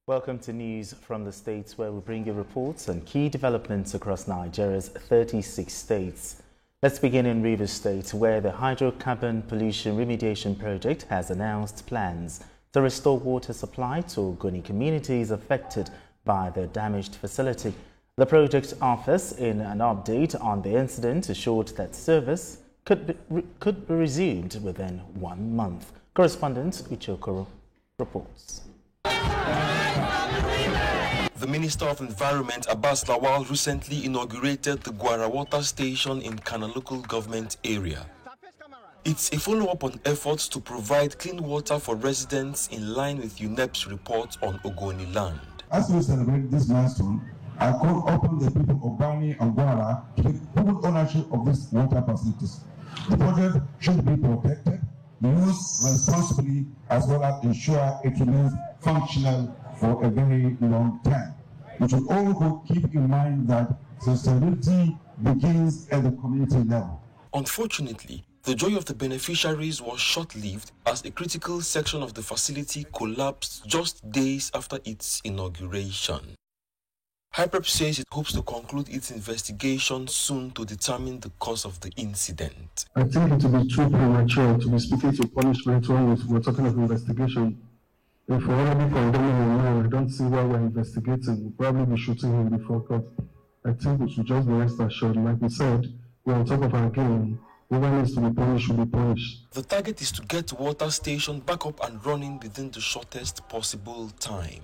Welcome to News from the States, where we bring you reports on key developments across Nigeria's 36 states. Let's begin in Rivers State, where the Hydrocarbon Pollution Remediation Project has announced plans to restore water supply to Ogoni communities affected by the damaged facility. The project office, in an update on the incident, assured that service could be resumed within 1 month. Correspondent Uche Okoro reports. The Minister of Environment, Abbas Lawal, recently inaugurated the Gwara Water Station in Kana local government area. It's a follow-up on efforts to provide clean water for residents in line with UNEP's report on Ogoniland. As we celebrate this milestone, I call upon the people of Bani and Gwara to take full ownership of these water facilities. The project should be protected, used responsibly, as well as ensure it remains functional for a very long time. We should also keep in mind that sustainability begins at the community level. Unfortunately, the joy of the beneficiaries was short-lived as a critical section of the facility collapsed just days after its inauguration. HYPREP says it hopes to conclude its investigation soon to determine the cause of the incident. I think it will be too premature to be speaking to punishment when we're talking of investigation. If we're already condemning him, I don't see why we're investigating. We'll probably be shooting him before court. I think we should just be rest assured. Like we said, we're on top of our game. Whoever needs to be punished should be punished. The target is to get the water station back up and running within the shortest possible time.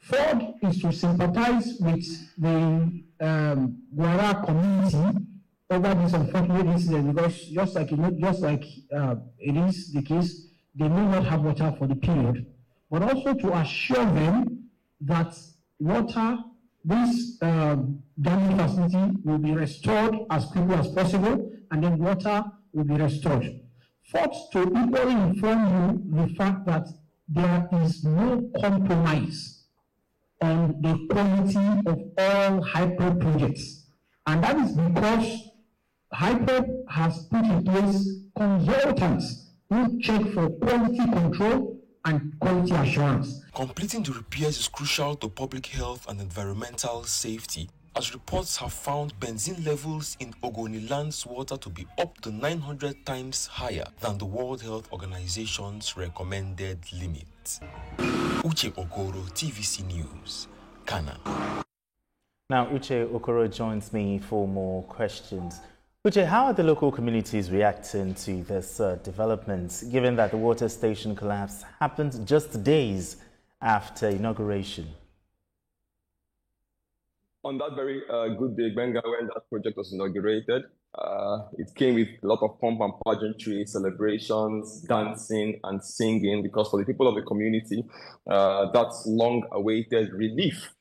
Third is to sympathize with the Gwara community over this unfortunate incident, because just like it is the case, they may not have water for the period, but also to assure them that water, this damaged facility will be restored as quickly as possible, and then water will be restored. Fourth, to equally inform you the fact that there is no compromise on the quality of all HYPREP projects. And that is because HYPREP has put in place consultants who check for quality control and quality assurance. Completing the repairs is crucial to public health and environmental safety, as reports have found benzene levels in Ogoniland's water to be up to 900 times higher than the World Health Organization's recommended limit. Uche Okoro, TVC News, Kana. Now, Uche Okoro joins me for more questions. Uche, how are the local communities reacting to this development, given that the water station collapse happened just days after inauguration? On that very good day, Benga, when that project was inaugurated, it came with a lot of pomp and pageantry, celebrations, dancing and singing, because for the people of the community, that's long-awaited relief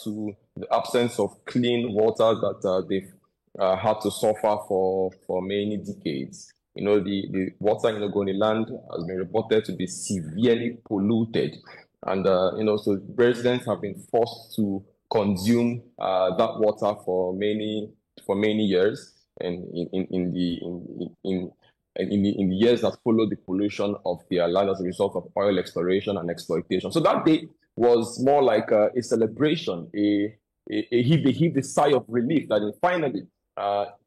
to the absence of clean water that they've had to suffer for many decades. You know, the water in Ogoniland has been reported to be severely polluted, and so residents have been forced to consume that water for many years, and in the years that followed the pollution of their land as a result of oil exploration and exploitation. So that day was more like a celebration, a heave a sigh of relief that finally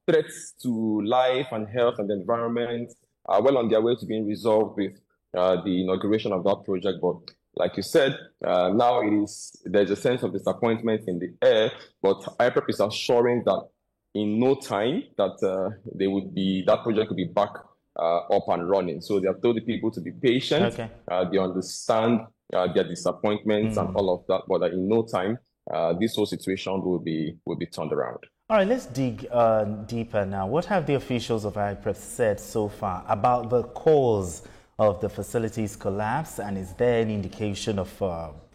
threats to life and health and the environment are well on their way to being resolved with the inauguration of that project. But like you said, now there's a sense of disappointment in the air, but HYPREP is assuring that in no time that that project will be back up and running. So they have told the people to be patient. Okay. They understand their disappointments and all of that, but that in no time this whole situation will be turned around. All right, let's dig deeper now. What have the officials of HYPREP said so far about the cause of the facility's collapse, and is there any indication of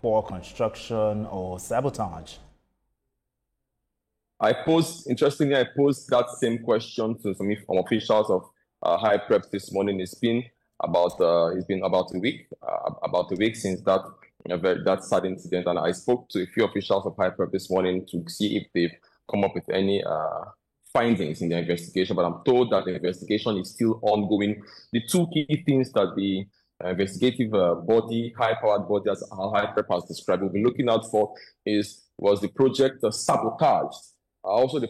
poor construction or sabotage? Interestingly, I posed that same question to some officials of HYPREP this morning. It's been about a week since that sad incident, and I spoke to a few officials of HYPREP this morning to see if they've come up with any findings in the investigation, but I'm told that the investigation is still ongoing. The two key things that the investigative body, high-powered body, as how HYPREP has described, we'll be looking out for was the project sabotaged. Also, the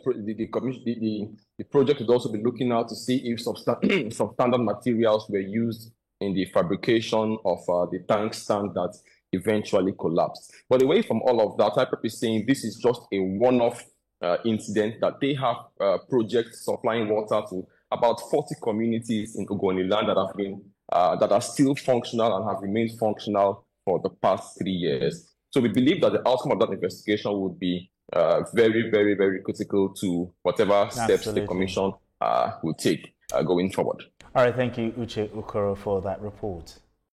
project would also be looking out to see if some standard materials were used in the fabrication of the tank stand that eventually collapsed. But away from all of that, HYPREP is saying this is just a one-off incident, that they have projects supplying water to about 40 communities in Ogoniland that have been that are still functional and have remained functional for the past 3 years. So we believe that the outcome of that investigation would be very, very, very critical to whatever steps the Commission will take going forward. All right, thank you, Uche Okoro, for that report.